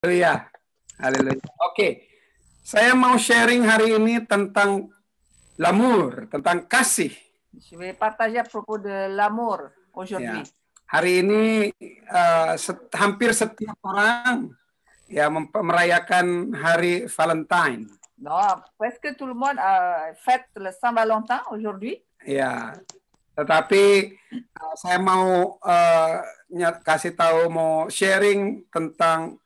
Haleluya. Haleluya. Oke. Saya mau sharing hari ini tentang l'amour, tentang kasih. Je vais partager à propos de l'amour aujourd'hui. Ya. Hari ini hampir setiap orang ya merayakan hari Valentine. Non, presque tout le monde fête le Saint-Valentin aujourd'hui. Ya. Tetapi saya mau kasih tahu, mau sharing tentang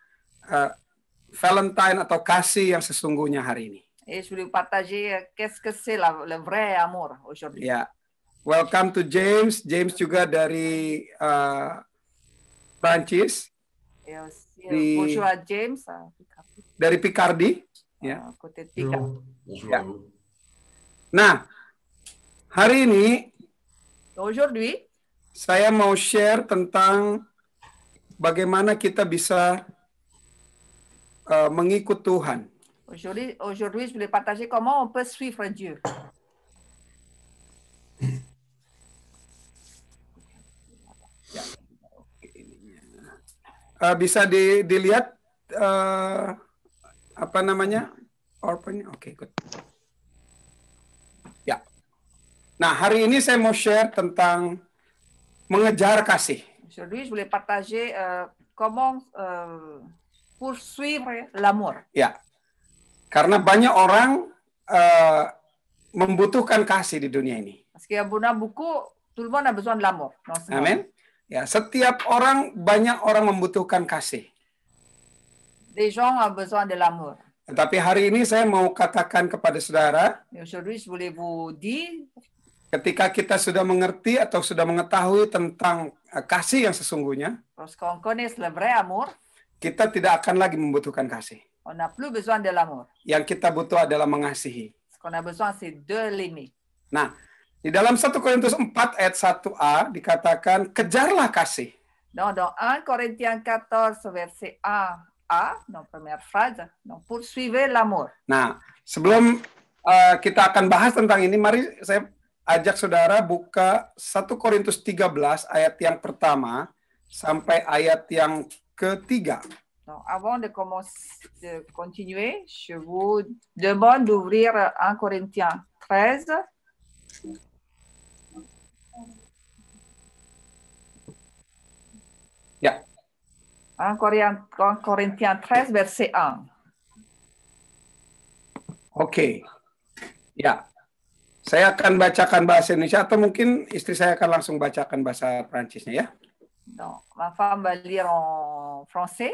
Valentine atau kasih yang sesungguhnya hari ini. Et je voulais partager qu'est-ce que c'est le vrai amour aujourd'hui. Ya, welcome to James. James juga dari Prancis. Et aussi bonjour à James. Dari Picardy. Ya. Côté de Picardy. Ya. Nah, hari ini aujourd'hui, saya mau share tentang bagaimana kita bisa mengikut Tuhan. Aujourd'hui, je voulais partager comment on peut suivre Dieu. Bisa dilihat apa namanya? Open. Oke, good. Ya. Nah, hari ini saya mau share tentang mengejar kasih. Aujourd'hui, je voulais partager comment poursuivre l'amour. Ya. Karena banyak orang membutuhkan kasih di dunia ini. Parce qu'il y a beaucoup, tout le monde a besoin de l'amour. Amin. Ya, setiap orang, banyak orang membutuhkan kasih. Des gens ont besoin de l'amour. Tetapi hari ini saya mau katakan kepada saudara, aujourd'hui, je voulais vous dire, ketika kita sudah mengerti atau sudah mengetahui tentang kasih yang sesungguhnya, lorsqu'on connaît le vrai amour, kita tidak akan lagi membutuhkan kasih. On n'a plus besoin de l'amour. Yang kita butuh adalah mengasihi. Ce qu'on a besoin, c'est de l'aimer. Nah, di dalam 1 Korintus 4 ayat 1a dikatakan, kejarlah kasih. Dans 1 Corinthiens 14, verset 1a, dans première phrase, donc poursuivez l'amour. Nah, sebelum kita akan bahas tentang ini, mari saya ajak saudara buka 1 Korintus 13 ayat yang pertama sampai ayat yang ketiga. Donc, avant de continuer, je vous demande d'ouvrir 1 Corinthiens 13. Ya. 1 Corinthiens 13, verset 1. Oke. Ya. Saya akan bacakan bahasa Indonesia atau mungkin istri saya akan langsung bacakan bahasa Prancisnya ya. Donc, ma femme va lire en français.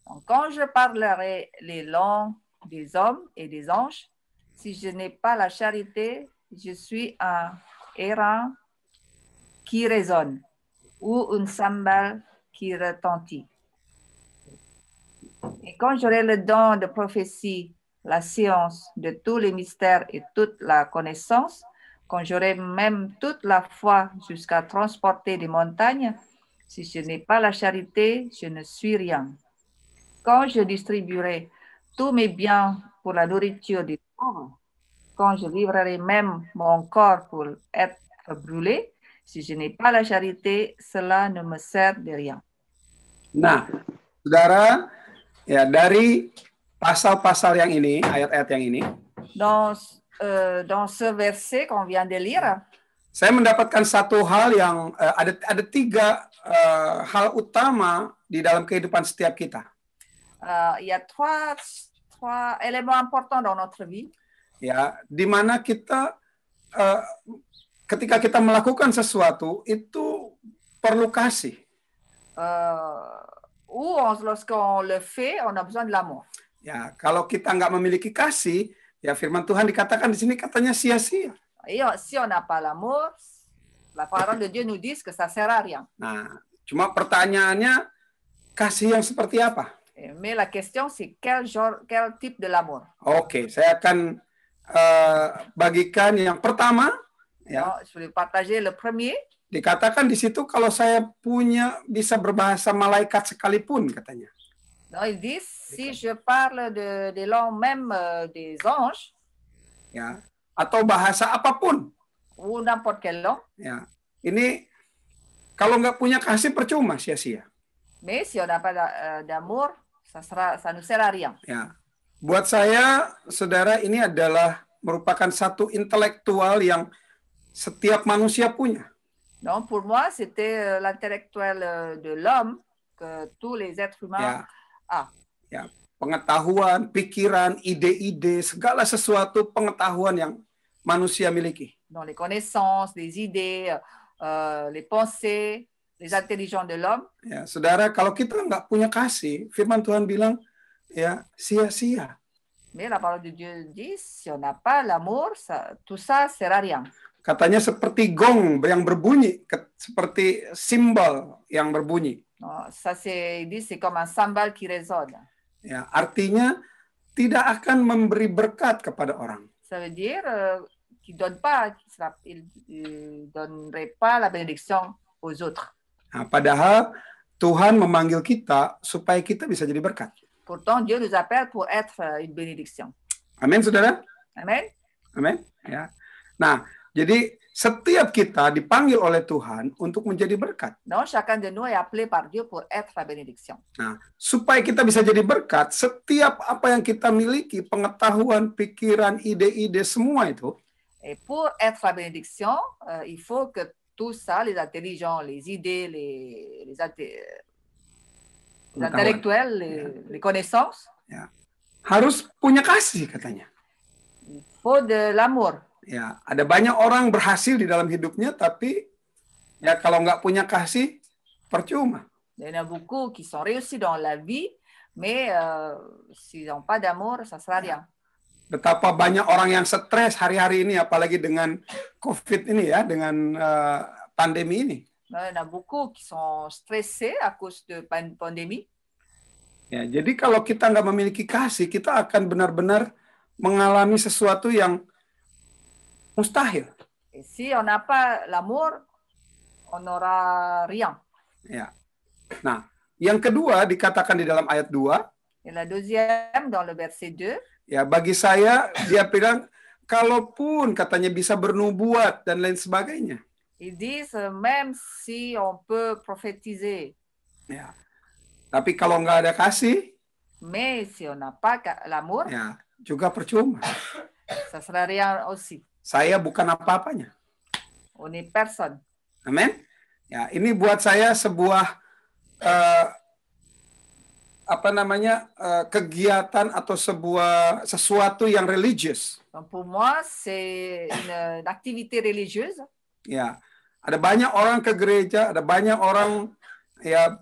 Donc, quand je parlerai les langues des hommes et des anges, si je n'ai pas la charité, je suis un airain qui résonne ou une cymbale qui retentit. Et quand j'aurai le don de prophétie, la science de tous les mystères et toute la connaissance, quand j'aurai même toute la foi jusqu'à transporter des montagnes, si je n'ai pas la charité, je ne suis rien. Quand je distribuerai tous mes biens pour la nourriture des pauvres, quand je livrerai même mon corps pour être brûlé, si je n'ai pas la charité, cela ne me sert de rien. Nah, saudara, ya dari pasal-pasal yang ini, ayat-ayat yang ini, dans ce verset qu'on vient de lire, saya mendapatkan satu hal yang ada tiga hal utama di dalam kehidupan setiap kita. Il y a trois éléments importants dans notre vie. Ya, di mana kita ketika kita melakukan sesuatu itu perlu kasih. Ou lorsqu'on le fait, on a besoin de l'amour. Ya, kalau kita nggak memiliki kasih, ya firman Tuhan dikatakan di sini katanya sia-sia. Et si on n'a pas l'amour, la parole de Dieu nous dit que ça sert à rien. Nah, cuma pertanyaannya kasih yang seperti apa? Mais la question c'est quel type de l'amour. Oke, saya akan bagikan yang pertama. Ya. Je voulais partager le premier. Dikatakan di situ kalau saya bisa berbahasa malaikat sekalipun katanya. Non, ils disent si je parle des langues même des anges. Ya, atau bahasa apapun. Ou n'importe quelle langue. Ya, ini kalau nggak punya kasih percuma, sia-sia. Mais si on n'a pas d'amour, ça ne sert à rien. Ya. Buat saya, saudara, ini adalah merupakan satu intelektual yang setiap manusia punya. Donc, pour moi, c'était l'intellectuel de l'homme que tous les êtres humains ont. Ya, pengetahuan, pikiran, ide-ide, segala sesuatu pengetahuan yang manusia miliki. Dans les connaissances, les idées, les pensées, les intelligences de l'homme. Ya, saudara, kalau kita nggak punya kasih, firman Tuhan bilang, ya sia-sia. Mais la parole de Dieu dit, si on n'a pas l'amour, tout ça sert à rien. Katanya seperti gong yang berbunyi, seperti simbol yang berbunyi. Ça, c'est comme un cymbale qui résonne. Ya, artinya tidak akan memberi berkat kepada orang. Ça veut dire qu'il donne pas, il donnerait pas la bénédiction aux autres. Nah, padahal Tuhan memanggil kita supaya kita bisa jadi berkat. Pourtant, Dieu nous appelle pour être une bénédiction. Amin, saudara? Amen. Amin. Ya. Nah, jadi setiap kita dipanggil oleh Tuhan untuk menjadi berkat. Non, chacun de nous est appelé par Dieu pour être la bénédiction. Nah, supaya kita bisa jadi berkat, setiap apa yang kita miliki, pengetahuan, pikiran, ide-ide, semua itu. Et pour être la bénédiction, il faut que tout ça, les intelligents, les idées, les intellectuels, les connaissances, ya, harus punya kasih katanya. Il faut de l'amour. Ya, ada banyak orang berhasil di dalam hidupnya, tapi ya kalau nggak punya kasih, percuma. Il y en a beaucoup qui sont réussis dans la vie, mais s'ils n'ont pas d'amour, ça ne sert à rien. Betapa banyak orang yang stres hari-hari ini, apalagi dengan COVID ini ya, dengan pandemi ini. Il y en a beaucoup qui sont stressés à cause de pandémie. Ya, jadi kalau kita nggak memiliki kasih, kita akan benar-benar mengalami sesuatu yang mustahil. Et si on n'a pas l'amour, on n'aura rien. Ya. Nah, yang kedua dikatakan di dalam ayat 2. Et la deuxième, dans le verset 2. Ya, bagi saya dia bilang, kalaupun katanya bisa bernubuat dan lain sebagainya. Ils disent, même si on peut prophétiser. Ya. Tapi kalau nggak ada kasih, mais si on n'a pas l'amour, ya, juga percuma. Ça sert à rien aussi. Saya bukan apa-apanya. On est personne. Amin. Ya, ini buat saya sebuah kegiatan atau sesuatu yang religius. Donc pour moi, c'est une activité religieuse. Ya, ada banyak orang ke gereja, ada banyak orang ya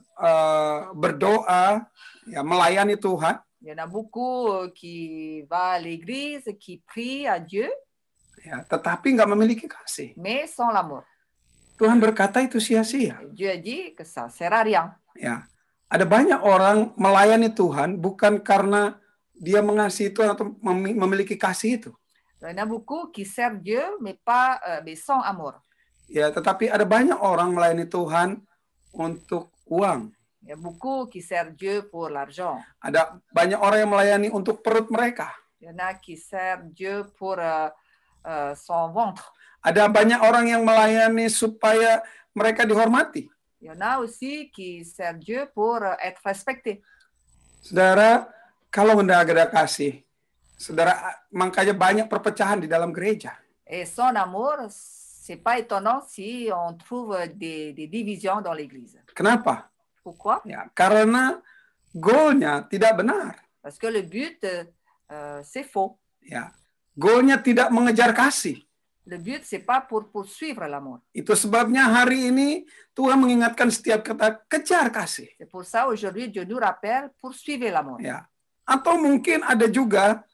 berdoa, ya melayani Tuhan. Il y en a beaucoup qui va à l'église, qui prie à Dieu. Ya, tetapi nggak memiliki kasih. Mais sans l'amour. Tuhan berkata itu sia-sia. Dieu a dit que ça sert à rien. Ya, ada banyak orang melayani Tuhan bukan karena dia mengasihi Tuhan atau memiliki kasih itu. Il y en a beaucoup qui servent Dieu, mais pas, mais sans amour. Ya, tetapi ada banyak orang melayani Tuhan untuk uang. Il y a beaucoup qui servent Dieu pour l'argent. Ada banyak orang yang melayani untuk perut mereka. Il y en a qui servent Dieu pour son ventre. Ada banyak orang yang melayani supaya mereka dihormati. Il y en a aussi qui servent Dieu pour être respectés. Saudara, kalau nggak ada kasih, saudara, makanya banyak perpecahan di dalam gereja. Et sans amour, c'est pas étonnant si on trouve des divisions dans l'Église. Kenapa? Pourquoi? Ya, karena goalnya tidak benar. Parce que le but, c'est faux. Ya, goalnya tidak mengejar kasih. Le but, c'est pas pour poursuivre l'amour. Itu sebabnya hari ini Tuhan mengingatkan setiap kita kejar kasih. C'est pour ça aujourd'hui Dieu nous rappelle poursuivre l'amour. Ya, atau mungkin ada juga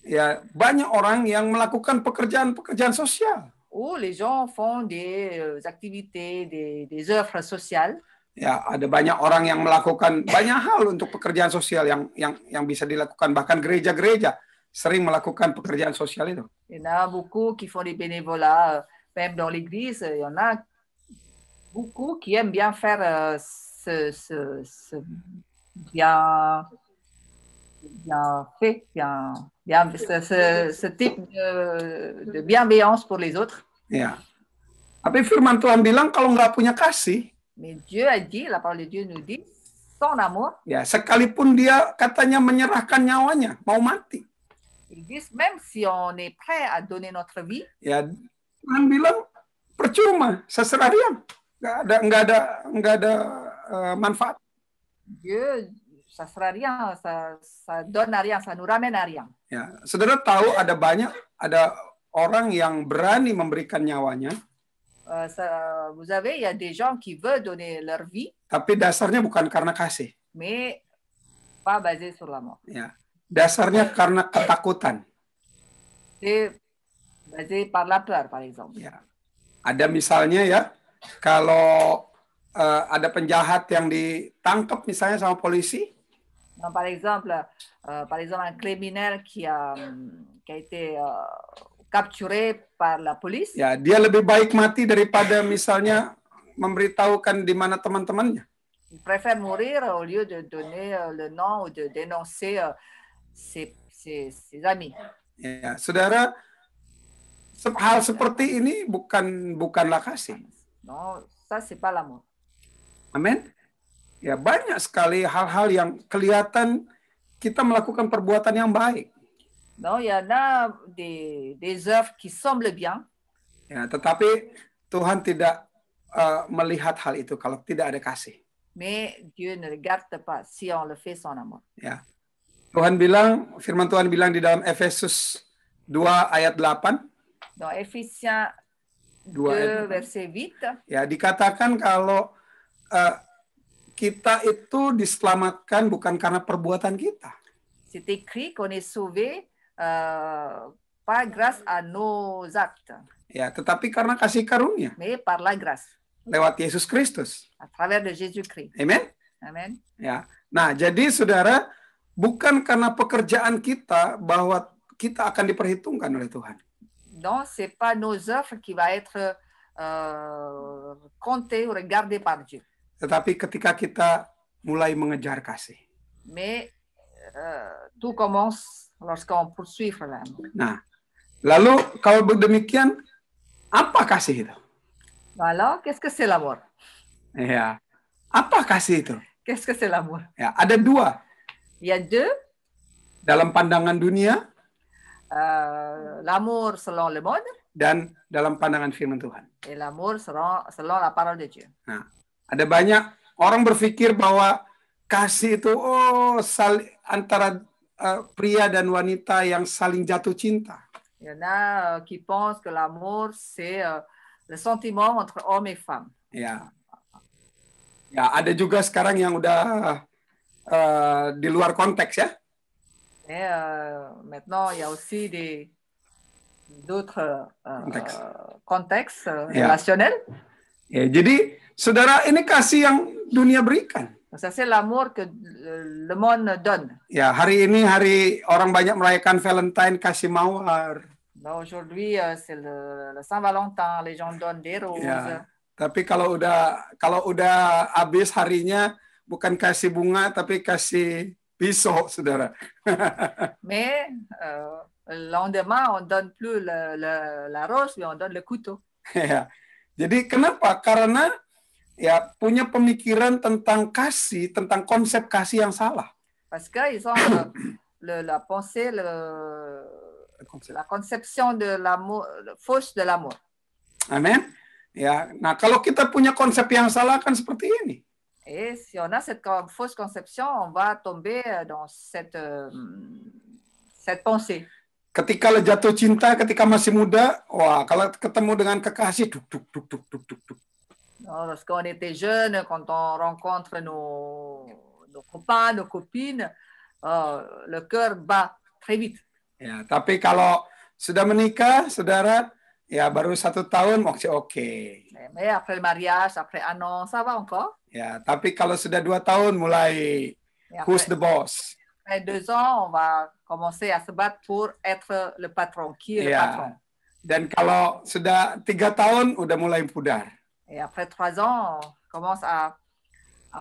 ya banyak orang yang melakukan pekerjaan-pekerjaan sosial. Où les gens font des activités, des œuvres sociales. Ya, ada banyak orang yang melakukan banyak hal untuk pekerjaan sosial yang bisa dilakukan, bahkan gereja-gereja sering melakukan pekerjaan sosial itu. Il y en a beaucoup qui font des bénévolats, même dans l'église, il y en a beaucoup qui aiment bien faire ce type de bienveillance pour les autres. Ya. Tapi firman Tuhan bilang kalau nggak punya kasih, mais Dieu a dit, la parole de Dieu nous dit, son amour, ya sekalipun dia katanya menyerahkan nyawanya, mau mati, ils disent même si on est prêt à donner notre vie, ya Tuhan bilang percuma, seserah dia, nggak ada manfaat. Dieu, ça sera rien, ça donne à rien, ça nous ramène à rien. Ya, saudara tahu ada orang yang berani memberikan nyawanya, Vous savez, il y a des gens qui veulent donner leur vie, tapi dasarnya bukan karena kasih. mais pas basé sur l'amour. Ya, dasarnya karena ketakutan. C'est basé par la peur, par exemple. Ya, ada misalnya ya, kalau ada penjahat yang ditangkap misalnya sama polisi, Donc, par exemple, un criminel qui a été capturé par la police, ya dia lebih baik mati daripada misalnya memberitahukan di mana teman-temannya. il préfère mourir au lieu de donner le nom ou de dénoncer ses amis. Ya, saudara, hal seperti ini bukanlah kasih. Non, ça c'est pas l'amour. Amin. Ya, banyak sekali hal-hal yang kelihatan kita melakukan perbuatan yang baik. Non, il y en a des œuvres qui semblent bien. Ya, tetapi Tuhan tidak melihat hal itu kalau tidak ada kasih. Mais Dieu ne regarde pas si on le fait sans amour. Ya. Firman Tuhan bilang di dalam Efesus 2 ayat 8. Dans Éphésiens 2 verset 8. Ya, dikatakan kalau kita itu diselamatkan bukan karena perbuatan kita. C'est écrit qu'on est sauvé pas grâce à nos actes, Ya, tetapi karena kasih karunia mais par la grâce, lewat Yesus Kristus. à travers de Jésus-Christ. Amen. Amen. Ya. Nah, jadi saudara, bukan karena pekerjaan kita bahwa kita akan diperhitungkan oleh Tuhan. Non, c'est pas nos œuvres qui va être comptées ou regardées par Dieu. Tetapi ketika kita mulai mengejar kasih. Mais tout commence lorsqu'on poursuit l'amour. Nah, lalu kalau demikian, apa kasih itu? Alors, qu'est-ce que c'est l'amour? Ya, apa kasih itu? Qu'est-ce que c'est l'amour? Ya, ada dua. Il y a deux. Dalam pandangan dunia, l'amour selon le monde, dan dalam pandangan firman Tuhan. et l'amour selon la parole de Dieu. Nah, ada banyak orang berpikir bahwa kasih itu antara pria dan wanita yang saling jatuh cinta. Il y en a qui pensent que l'amour, c'est le sentiment entre hommes et femmes. Ya, ya ada juga sekarang yang udah di luar konteks ya. Et maintenant, il y a aussi d'autres contextes relationnels. Ya, jadi saudara, ini kasih yang dunia berikan. Ça, c'est l'amour que le monde donne. Ya, hari ini hari orang banyak merayakan Valentine, kasih mawar. Aujourd'hui, c'est le Saint-Valentin, les gens donnent des roses. Ya, tapi kalau udah habis harinya, bukan kasih bunga, tapi kasih pisau, saudara. Mais le lendemain, on ne donne plus la rose, mais on donne le couteau. Ya. Jadi kenapa? Karena ya punya pemikiran tentang kasih, tentang konsep kasih yang salah. Parce qu'ils ont la pensée, la conception de l'amour, fausse de l'amour. Amin. Ya, nah kalau kita punya konsep yang salah kan seperti ini. Et si on a cette fausse conception, on va tomber dans cette pensée. Ketika jatuh cinta, ketika masih muda, wah kalau ketemu dengan kekasih, duk. Lorsqu'on était jeune, quand on rencontre nos copains, nos copines, le cœur bat très vite. Ya, tapi kalau sudah menikah, saudara, ya baru 1 tahun oke. Mais après le mariage, après 1 an, ça va encore. Ya, tapi kalau sudah 2 tahun mulai who's the boss? Après 2 ans, on va commencer à se battre pour être le patron. Qui est le patron? Dan kalau sudah 3 tahun, udah mulai pudar. Et après 3 ans, on commence à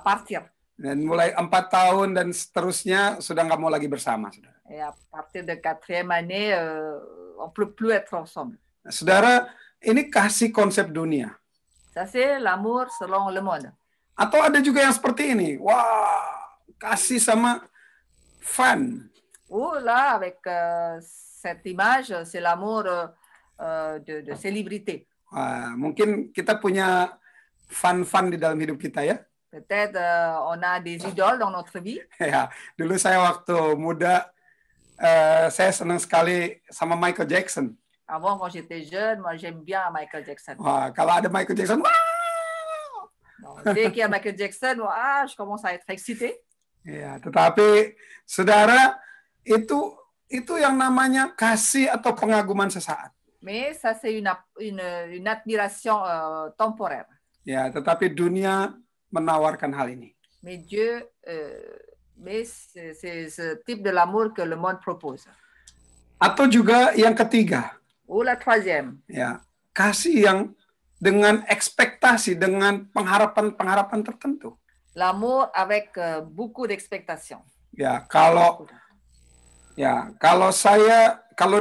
partir. Dan mulai 4 tahun dan seterusnya sudah nggak mau lagi bersama, saudara. Et à partir de 4e année, on ne peut plus être ensemble. Saudara, ini kasih konsep dunia. Ça, c'est l'amour selon le monde. Atau ada juga yang seperti ini. Wah, kasih sama fun. Ou là, avec cette image, c'est l'amour de célébrité. Wah, mungkin kita punya fun-fun di dalam hidup kita ya. Peut-être on a des idoles dans notre vie. Ya, dulu saya waktu muda, saya senang sekali sama Michael Jackson. Avant, quand j'étais jeune, moi j'aime bien Michael Jackson. Wah, kalau ada Michael Jackson, wah! Donc, dès qu'il y a Michael Jackson, je commence à être excitée. Ya, tetapi saudara, itu yang namanya kasih atau pengaguman sesaat. Mais ça, c'est une admiration temporaire. Ya, tetapi dunia menawarkan hal ini. Mais Dieu, c'est ce type de l'amour que le monde propose. Atau juga yang ketiga. Ou la troisième. Ya, kasih yang dengan ekspektasi, dengan pengharapan tertentu. L'amour avec beaucoup d'expectations. Ya, kalau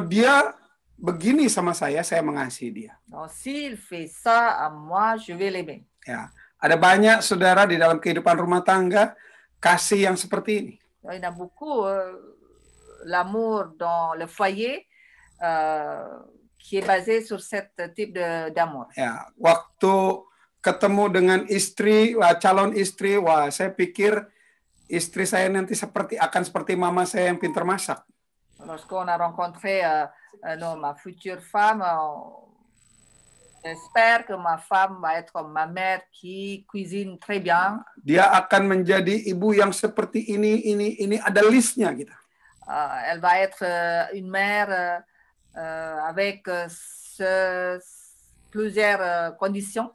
dia begini sama saya mengasihi dia. Donc, s'il fait ça à moi, je vais l'aimer. Ya, ada banyak saudara di dalam kehidupan rumah tangga kasih yang seperti ini. Il y en a beaucoup l'amour dans le foyer qui est basé sur ce type d'amour. Ya, waktu ketemu dengan istri, calon istri, saya pikir istri saya nanti akan seperti mama saya yang pintar masak. Lorsqu'on a rencontré ma future femme, j'espère que ma femme va être comme ma mère qui cuisine très bien. Dia akan menjadi ibu yang seperti ini ada listnya gitu. Elle va être une mère avec plusieurs conditions.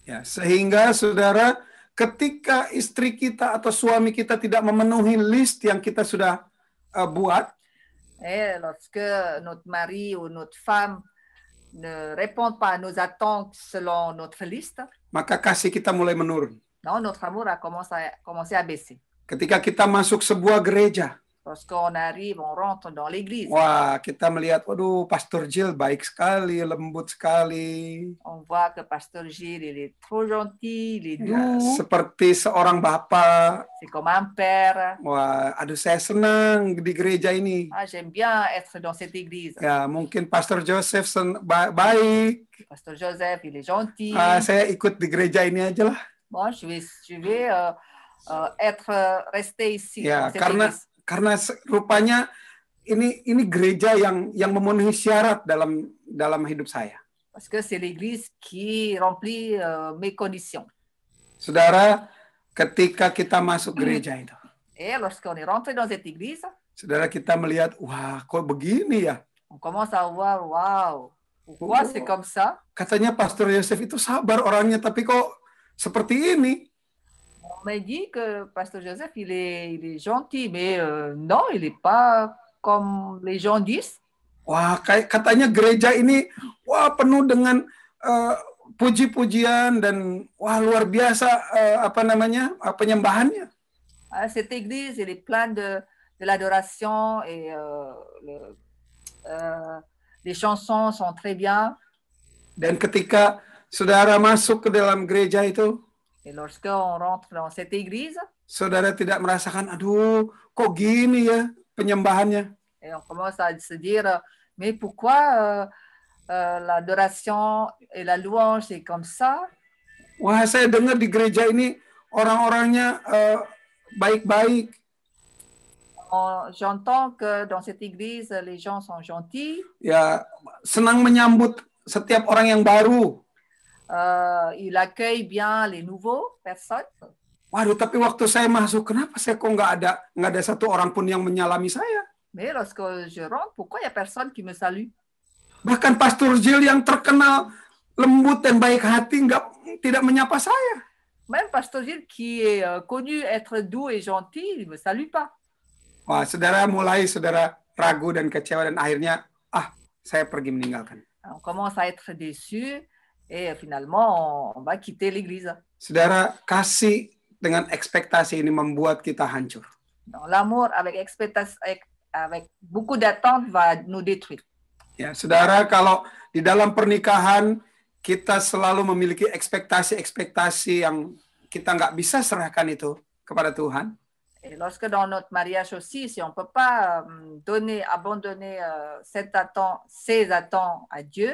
Ya, sehingga saudara, ketika istri kita atau suami kita tidak memenuhi list yang kita sudah buat, et lorsque notre mari ou notre femme ne répondent pas à nos attentes selon notre liste, maka kasih kita mulai menurun. Non, notre amour a commencé à baisser. Ketika kita masuk sebuah gereja, lorsqu'on arrive, on rentre dans l'église. Wah, kita melihat, waduh, Pastor Jill baik sekali, lembut sekali. On voit que Pastor Gilles, il est trop gentil, il est doux. Seperti seorang bapak. C'est comme un père. Wah, aduh, saya senang di gereja ini. J'aime bien être dans cette église. Ya, mungkin Pastor Joseph baik. Pastor Joseph, il est gentil. Saya ikut di gereja ini aja lah. Bon, je vais rester ici. Ya, karena rupanya ini gereja yang memenuhi syarat dalam hidup saya. Parce que c'est l'église qui remplit mes conditions. Saudara, ketika kita masuk gereja itu, et lorsqu'on est rentré dans cette église, saudara, kita melihat, wah, kok begini ya? On commence à voir, wow, pourquoi c'est comme ça? Katanya Pastor Joseph itu sabar orangnya, tapi kok seperti ini? On m'a dit que Pasteur Joseph, il est gentil, mais non, il n'est pas comme les gens disent. Wah, katanya gereja ini, wah, penuh dengan puji-pujian dan wah, luar biasa penyembahannya. Cette église, elle est pleine de l'adoration et les chansons sont très bien. Dan ketika saudara masuk ke dalam gereja itu, et lorsqu'on rentre dans cette église, saudara tidak merasakan, aduh, kok gini ya penyembahannya. Et on commence à se dire, mais pourquoi l'adoration et la louange c'est comme ça? Wah, saya dengar di gereja ini orang-orangnya baik-baik. J'entends que dans cette église, les gens sont gentils. Ya, senang menyambut setiap orang yang baru. Il accueille bien les nouveaux personnes. Waduh, tapi waktu saya masuk, kenapa saya kok nggak ada satu orang pun yang menyalami saya? Mais lorsque je rentre, pourquoi il y a personne qui me salue? Bahkan Pastor Jill yang terkenal lembut dan baik hati tidak menyapa saya. Même Pastor Gilles qui est connu être doux et gentil, il me salue pas. Wah, saudara ragu dan kecewa dan akhirnya saya pergi meninggalkan. On commence à être déçu. Et finalement, on va quitter l'église. Saudara, kasih dengan ekspektasi ini membuat kita hancur. L'amour avec beaucoup d'attentes va nous détruire. Ya, saudara, kalau di dalam pernikahan kita selalu memiliki ekspektasi yang kita nggak bisa serahkan itu kepada Tuhan, Et lorsque dans notre mariage aussi, si on ne peut pas abandonner ses attentes à Dieu,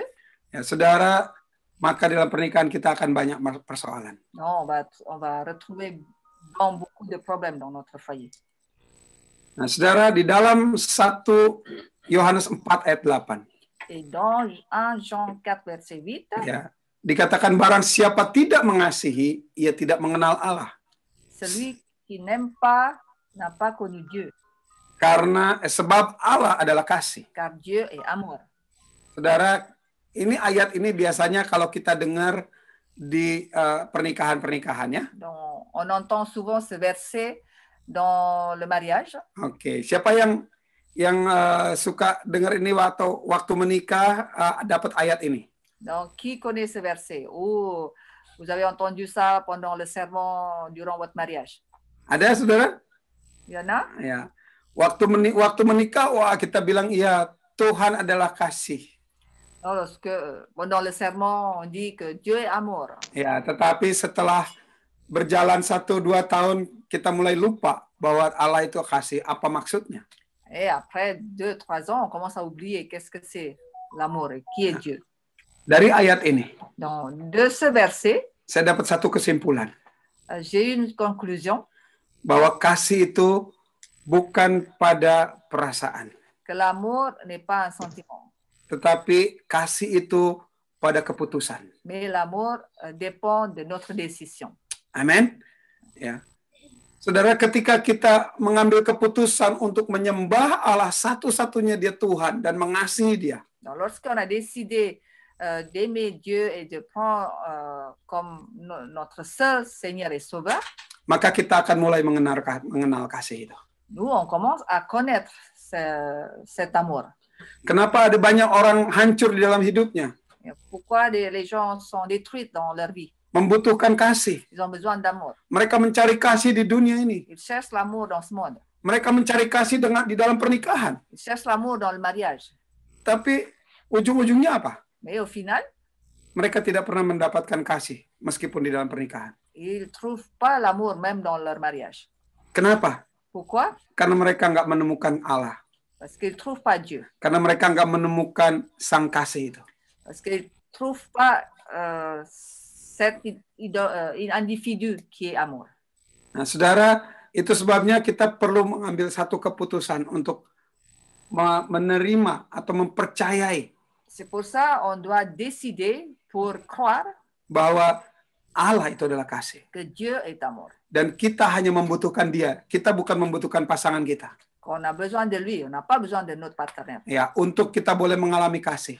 ya saudara, maka dalam pernikahan kita akan banyak persoalan. non, on va retrouver beaucoup de problèmes dans notre foyer. Nah, saudara, di dalam 1 Yohanes 4 ayat 8. Et dans 1 Jean 4, verset 8, Ya, dikatakan barang siapa tidak mengasihi, ia tidak mengenal Allah. celui qui n'aime pas n'a pas connu Dieu, Karena sebab Allah adalah kasih. car Dieu est amour. Saudara, ini ayat ini biasanya kalau kita dengar di pernikahan-pernikahan ya. Donc, on entend souvent ce verset dans le mariage. Oke, siapa yang suka dengar ini waktu menikah dapat ayat ini? Donc, qui connaît ce verset? Ou vous avez entendu ça pendant le serment durant votre mariage? Ada saudara? Il y en a? Ya. Waktu menikah, wah kita bilang iya, Tuhan adalah kasih. Non, lorsque pendant le serment on dit que Dieu est amour. Ya, tetapi setelah berjalan 1-2 tahun kita mulai lupa bahwa Allah itu kasih. Apa maksudnya? Et après 2-3 ans, on commence à oublier qu'est-ce que c'est l'amour et qui est Dieu. Dari ayat ini, De ce verset, saya dapat satu kesimpulan. j'ai une conclusion. Bahwa kasih itu bukan pada perasaan. Que l'amour n'est pas un sentiment. Tetapi kasih itu pada keputusan. Mais l'amour dépend de notre décision. Amin. Ya. Saudara, ketika kita mengambil keputusan untuk menyembah Allah satu-satunya dia Tuhan dan mengasihi dia. Donc, lorsqu'on a décidé d'aimer Dieu et de prendre comme notre seul Seigneur et Sauveur, maka kita akan mulai mengenal kasih itu. nous, on commence à connaître cet amour. Kenapa ada banyak orang hancur di dalam hidupnya? Pourquoi les gens sont détruits dans leur vie? Membutuhkan kasih. Ils ont besoin d'amour. Mereka mencari kasih di dunia ini. Ils cherchent l'amour dans ce monde. Mereka mencari kasih di dalam pernikahan. Ils cherchent l'amour dans le mariage. Tapi ujung-ujungnya apa? Mais au final, mereka tidak pernah mendapatkan kasih meskipun di dalam pernikahan. Ils ne trouvent pas l'amour même dans leur mariage. Kenapa? Pourquoi? Karena mereka nggak menemukan Allah. Parce qu'ils ne trouvent pas Dieu. Karena mereka nggak menemukan sang kasih itu. Parce qu'ils ne trouvent pas cet individu qui est amour. Nah, saudara, itu sebabnya kita perlu mengambil satu keputusan untuk menerima atau mempercayai. C'est pour ça on doit décider pour croire bahwa Allah itu adalah kasih. Que Dieu est amour. Dan kita hanya membutuhkan Dia. Kita bukan membutuhkan pasangan kita. On a besoin de lui, on n'a pas besoin de notre partenaire. Ya, untuk kita boleh mengalami kasih.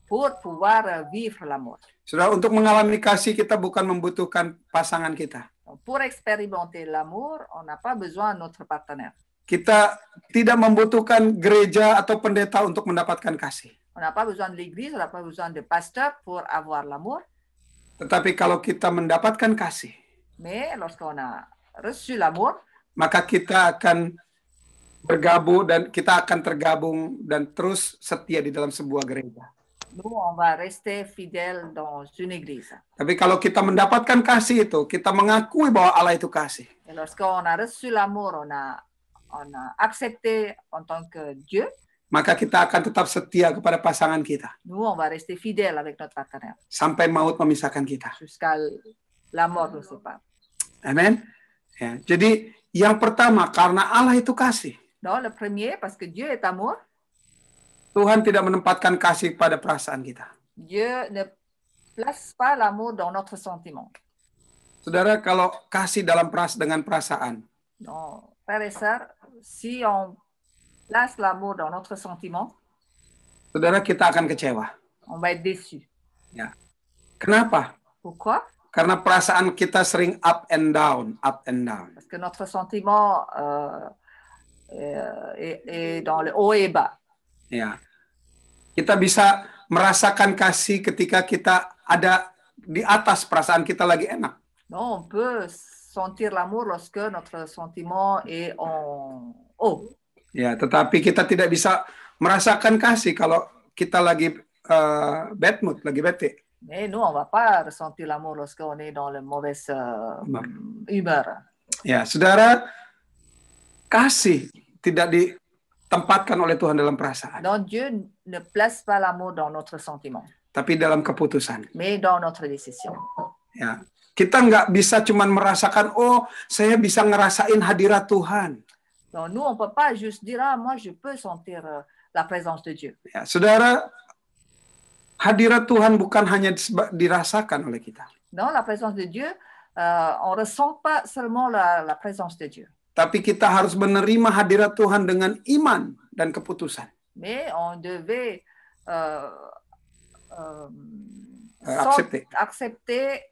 Pour pouvoir vivre l'amour. Saudara, untuk mengalami kasih kita bukan membutuhkan pasangan kita. Pour expérimenter l'amour, on n'a pas besoin de notre partenaire. Kita tidak membutuhkan gereja atau pendeta untuk mendapatkan kasih. On n'a pas besoin de l'église, on n'a pas besoin de pasteur pour avoir l'amour. Tetapi kalau kita mendapatkan kasih, mais lorsqu'on a reçu l'amour, maka kita akan bergabung dan kita akan tergabung dan terus setia di dalam sebuah gereja. Nous, on va rester fidèles dans une église. Tapi kalau kita mendapatkan kasih itu, kita mengakui bahwa Allah itu kasih. Et lorsqu'on a reçu l'amour, on a accepté en tant que Dieu, maka kita akan tetap setia kepada pasangan kita. Nous, on va rester fidèles avec notre partenaire. Sampai maut memisahkan kita. Jusqu'à la mort nous sépare. Amen. Ya, jadi yang pertama karena Allah itu kasih. Non, le premier parce que Dieu est amour. Tuhan tidak menempatkan kasih pada perasaan kita. Dieu ne place pas l'amour dans notre sentiment. Saudara, kalau kasih dengan perasaan. Non, frères et sœurs, si on place l'amour dans notre sentiment, saudara, kita akan kecewa. On va être déçu. Ya. Kenapa? Pourquoi? Karena perasaan kita sering up and down, up and down. Parce que notre sentiment est dans le haut et bas. Ya. Kita bisa merasakan kasih ketika kita ada di atas, perasaan kita lagi enak. Non, on peut sentir l'amour lorsque notre sentiment est en haut. Ya, tetapi kita tidak bisa merasakan kasih kalau kita lagi bad mood, lagi bete. Mais nous, on va pas ressentir l'amour lorsqu'on est dans la mauvaise humeur. Ya, saudara, kasih tidak ditempatkan oleh Tuhan dalam perasaan, Donc Dieu ne place pas l'amour dans notre sentiment, tapi dalam keputusan. mais dans notre décision. Ya, kita nggak bisa cuman merasakan, oh saya bisa ngerasain hadirat Tuhan. Donc nous, on peut pas juste dire, ah, moi, je peux sentir la présence de Dieu. Ya, saudara, hadirat Tuhan bukan hanya dirasakan oleh kita, Dans la présence de Dieu, on ressent pas seulement la présence de Dieu, tapi kita harus menerima hadirat Tuhan dengan iman dan keputusan. mais on devait accepter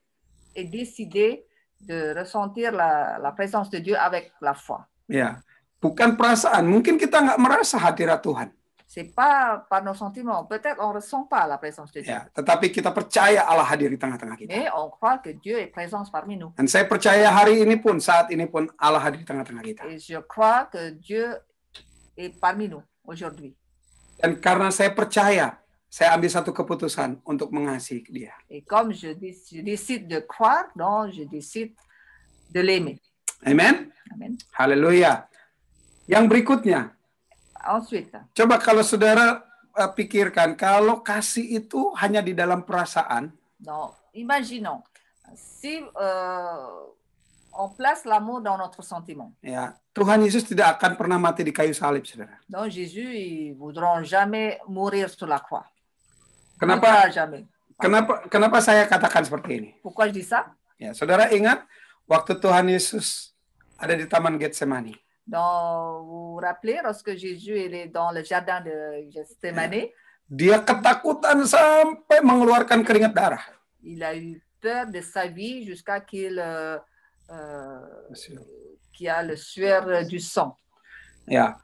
et décider de ressentir la présence de Dieu avec la foi. Ya, bukan perasaan. Mungkin kita nggak merasa hadirat Tuhan. C'est pas par nos sentiments. Peut-être on ressent pas la présence de Dieu. Ya, tetapi kita percaya Allah hadir di tengah-tengah kita. Mais on croit que Dieu est présent parmi nous. Dan saya percaya hari ini pun, saat ini pun Allah hadir di tengah-tengah kita. Et je crois que Dieu est parmi nous aujourd'hui. Dan karena saya percaya, saya ambil satu keputusan untuk mengasihi dia. Et comme je décide de croire, donc je décide de l'aimer. Amen. Amen. Haleluya. Yang berikutnya, Ensuite, coba kalau saudara pikirkan, kalau kasih itu hanya di dalam perasaan, donc, imaginons, si on place l'amour dans notre sentiment, ya, Tuhan Yesus tidak akan pernah mati di kayu salib, saudara. donc Jésus, ils voudront jamais mourir sur la croix. Kenapa? Jamais. Kenapa saya katakan seperti ini? Pourquoi je dis ça? Ya, saudara ingat waktu Tuhan Yesus ada di Taman Getsemani. Donc, vous vous rappelez, lorsque Jésus est dans le jardin de Gethsemane, Dia ketakutan sampai mengeluarkan keringat darah. il a eu peur de sa vie jusqu'à qu'il a le sueur du sang. Ya,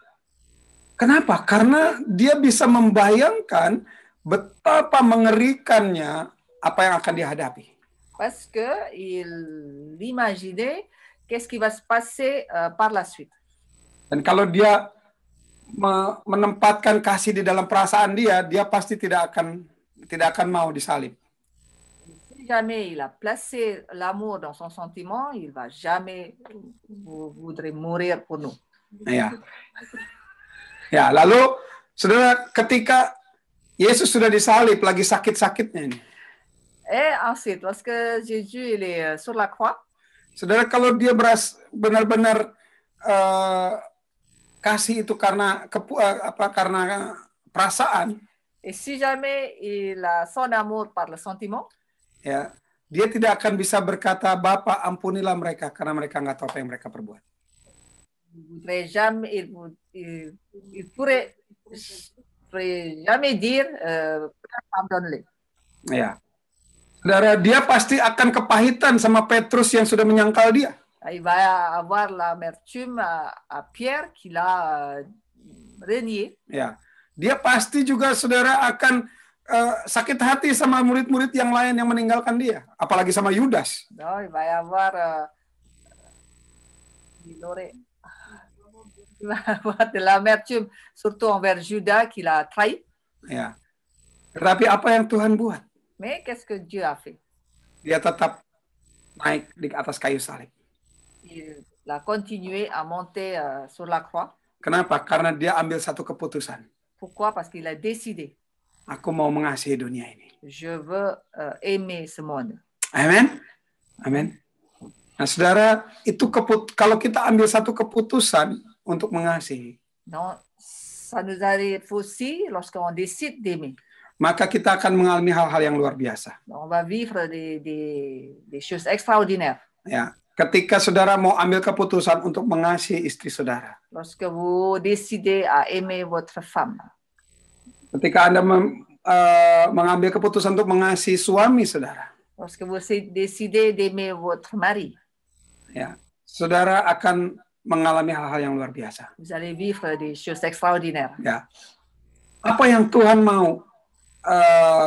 kenapa? Karena dia bisa membayangkan betapa mengerikannya apa yang akan dihadapi. Parce qu'il imaginait qu'est-ce qui va se passer par la suite. Dan kalau dia menempatkan kasih di dalam perasaan dia pasti tidak akan mau disalib. Si jamais il a placé l'amour dans son sentiment, il va jamais voudrait mourir pour nous. Ya. Ya, lalu saudara, ketika Yesus sudah disalib, lagi sakit-sakitnya ini. Et ensuite, lorsque Jésus il est sur la croix, saudara, kalau dia benar-benar kasih itu karena perasaan, et si jamais il a son amour par le sentiment, ya, dia tidak akan bisa berkata, Bapa ampunilah mereka karena mereka nggak tahu apa yang mereka perbuat. il pourrait jamais dire pardonne-les. Ya, saudara, dia pasti akan kepahitan sama Petrus yang sudah menyangkal dia. Il va avoir l'amertume à Pierre qui l'a renié. Ya, dia pasti juga saudara akan sakit hati sama murid-murid yang lain yang meninggalkan dia, apalagi sama Yudas. Non, il va y avoir de l'amertume, surtout envers Judas qui l'a trahi. Ya, tetapi apa yang Tuhan buat? Mais qu'est-ce que Dieu a fait? Dia tetap naik di atas kayu salib. Il a continué à monter sur la croix. Kenapa? Karena dia ambil satu keputusan. Pourquoi? Parce qu'il a décidé. Aku mau mengasihi dunia ini. Je veux aimer ce monde. Amen. Amen. Nah, saudara, itu kalau kita ambil satu keputusan untuk mengasihi, Non, ça nous arrive aussi lorsqu'on décide d'aimer. maka kita akan mengalami hal-hal yang luar biasa. On va vivre des choses extraordinaires. Ya, ketika saudara mau ambil keputusan untuk mengasihi istri saudara, Lorsque vous décidez à aimer votre femme, ketika Anda mengambil keputusan untuk mengasihi suami saudara, lorsque vous décidez d'aimer votre mari, ya, saudara akan mengalami hal-hal yang luar biasa. vous allez vivre des choses extraordinaires. Ya, apa yang Tuhan mau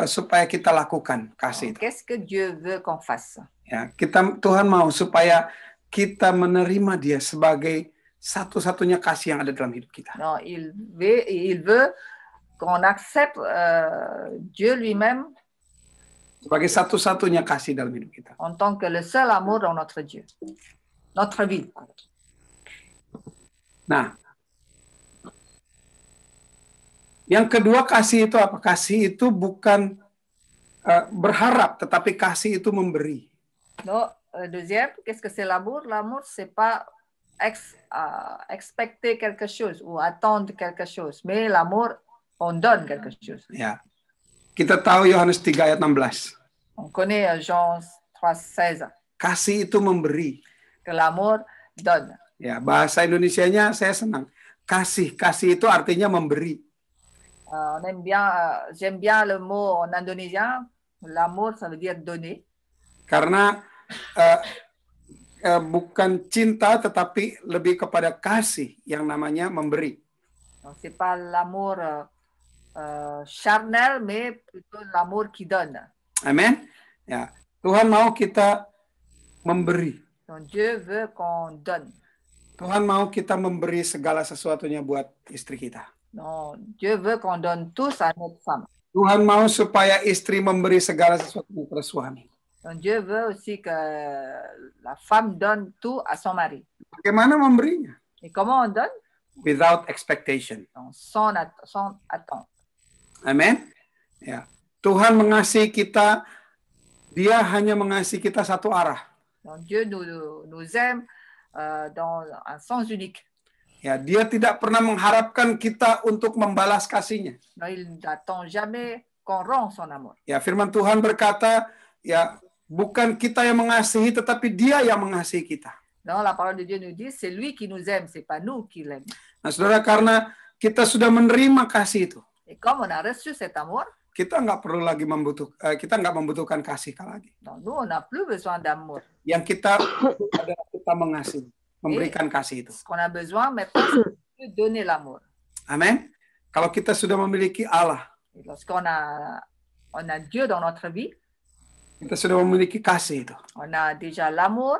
supaya kita lakukan kasih itu? Qu'est-ce que Dieu veut qu'on fasse? Ya, Tuhan mau supaya kita menerima Dia sebagai satu-satunya kasih yang ada dalam hidup kita. Non, il veut qu'on accepte Dieu lui-même Sebagai satu-satunya kasih dalam hidup kita. En tant que le seul amour dans notre Dieu. Notre vie. Nah, yang kedua kasih itu apa? Kasih itu bukan berharap, tetapi kasih itu memberi. Non, deuxième, qu'est-ce que c'est l'amour? L'amour, c'est pas expecter quelque chose ou attendre quelque chose, mais l'amour, on donne quelque chose. Ya, kita tahu Yohanes 3 ayat 16. On connaît Jean 3,16, Kasih itu memberi. que l'amour donne. Ya, bahasa Indonesianya saya senang. Kasih itu artinya memberi. On aime bien, j'aime bien le mot en indonésien. L'amour, ça veut dire donner. Karena bukan cinta, tetapi lebih kepada kasih yang namanya memberi. Donc, c'est pas l'amour charnel, mais plutôt l'amour qui donne. Amin. Ya, Tuhan mau kita memberi. Donc, Dieu veut qu'on donne. Tuhan mau kita memberi segala sesuatunya buat istri kita. Donc, Dieu veut qu'on donne tous à notre femme. Tuhan mau supaya istri memberi segala sesuatunya kepada suami. Donc, Dieu veut aussi que la femme donne tout à son mari. Bagaimana memberinya? Et comment on donne? Without expectation. Donc, sans attente. Amin. Ya. Tuhan mengasihi kita, Dia hanya mengasihi kita satu arah. Donc, Dieu nous aime dans un sens unique. Ya, Dia tidak pernah mengharapkan kita untuk membalas kasihnya. Donc, il n'attend jamais qu'on rende son amour. Ya, firman Tuhan berkata, ya, bukan kita yang mengasihi, tetapi Dia yang mengasihi kita. Non, la parole de Dieu nous dit, c'est lui qui nous aime, c'est pas nous qui l'aime. Nah, saudara, karena kita sudah menerima kasih itu, Et comme on a reçu cet amour, kita nggak perlu lagi membutuhkan kasih lagi. donc nous, on n'a plus besoin d'amour. Yang kita adalah kita mengasihi, memberikan kasih itu. Ce qu'on a besoin maintenant, c'est de donner l'amour. Amin. Kalau kita sudah memiliki Allah, Et lorsqu'on a Dieu dans notre vie, kita sudah memiliki kasih itu. on a déjà l'amour.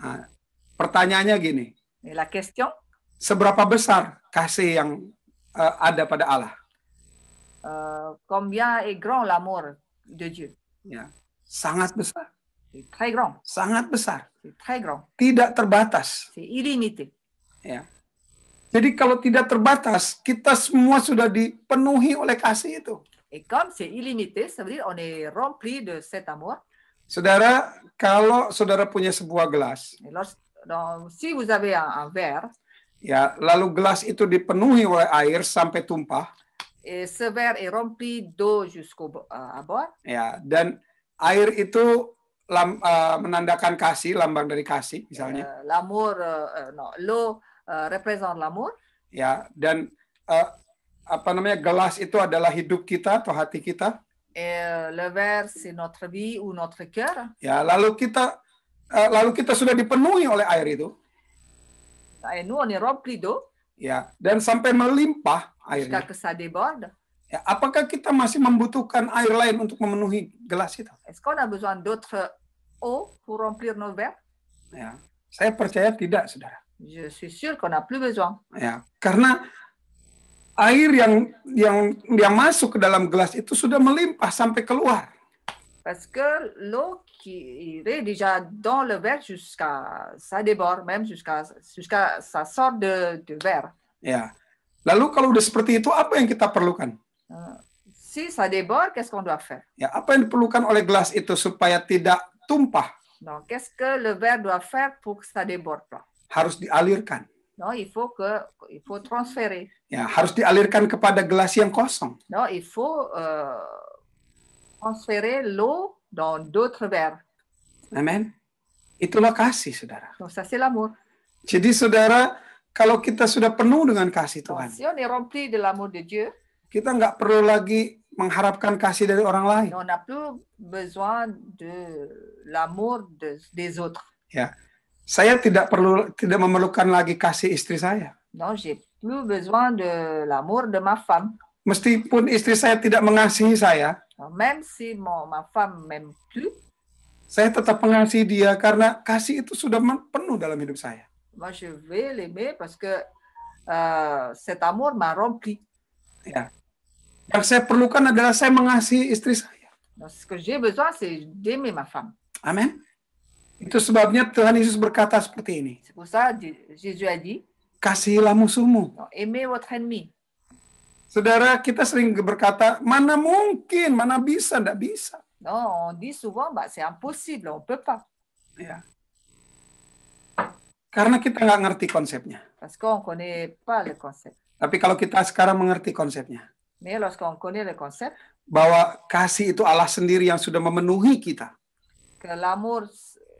Nah, pertanyaannya gini, Et la question, seberapa besar kasih yang ada pada Allah? combien est grand l'amour de Dieu? Ya, sangat besar, C'est très grand. sangat besar, C'est très grand. tidak terbatas. C'est illimité. Ya. Jadi kalau tidak terbatas, kita semua sudah dipenuhi oleh kasih itu. Et comme c'est illimité, ça veut dire on est rempli de cet amour. Saudara, kalau saudara punya sebuah gelas, Et si vous avez un verre, ya, lalu gelas itu dipenuhi oleh air sampai tumpah, et ce verre est rempli d'eau à boire, ya, dan air itu menandakan kasih, lambang dari kasih, misalnya. l'amour, non, l'eau représente l'amour. Ya, dan gelas itu adalah hidup kita atau hati kita. Et le verre, c'est notre vie ou notre cœur. Ya, lalu kita sudah dipenuhi oleh air itu. Et nous, on est rempli d'eau Ya, dan sampai melimpah jusqu'à airnya. que ça déborde. Ya, apakah kita masih membutuhkan air lain untuk memenuhi gelas itu? Est-ce qu'on a besoin d'autre eau pour remplir nos verres? Ya, saya percaya tidak, saudara. Je suis sûre qu'on n'a plus besoin. Ya, karena air yang masuk ke dalam gelas itu sudah melimpah sampai keluar. Parce que l'eau qui est déjà dans le verre ça déborde, même jusqu'à ça sort de verre. Ya. Lalu kalau udah seperti itu, apa yang kita perlukan? Si ça déborde, qu'est-ce qu'on doit faire? Ya, apa yang diperlukan oleh gelas itu supaya tidak tumpah? Donc, qu'est-ce que le verre doit faire pour que ça déborde pas? Harus dialirkan. Non, il faut transférer. Ya, harus dialirkan kepada gelas yang kosong. Non, il faut transférer l'eau dans d'autres verres. Amin. Itulah kasih, saudara. Donc, ça, c'est l'amour. Jadi, saudara, kalau kita sudah penuh dengan kasih Donc, Tuhan, si on est rempli de l'amour de Dieu, kita nggak perlu lagi mengharapkan kasih dari orang lain. on n'a plus besoin de l'amour des autres. Ya, saya tidak memerlukan lagi kasih istri saya. Non, j'ai plus besoin de l'amour de ma femme. Meskipun istri saya tidak mengasihi saya, Même si ma femme m'aime plus, saya tetap mengasihi dia karena kasih itu sudah penuh dalam hidup saya. moi je vais l'aimer parce que cet amour m'a rempli. Ya. Yang saya perlukan adalah saya mengasihi istri saya. Donc, ce que j'ai besoin, c'est d'aimer ma femme. Amin. Itu sebabnya Tuhan Yesus berkata seperti ini. C'est pour ça que Jésus a dit, Kasihilah musuhmu. aimez votre ennemi. Saudara, kita sering berkata, mana mungkin, mana bisa, enggak bisa. Non, on dit souvent, bah, c'est impossible, on ne peut pas. Ya. Karena kita nggak ngerti konsepnya. Parce qu'on ne connaît pas le concept. Tapi kalau kita sekarang mengerti konsepnya, Mais lorsqu'on connaît le concept, bahwa kasih itu Allah sendiri yang sudah memenuhi kita, que l'amour,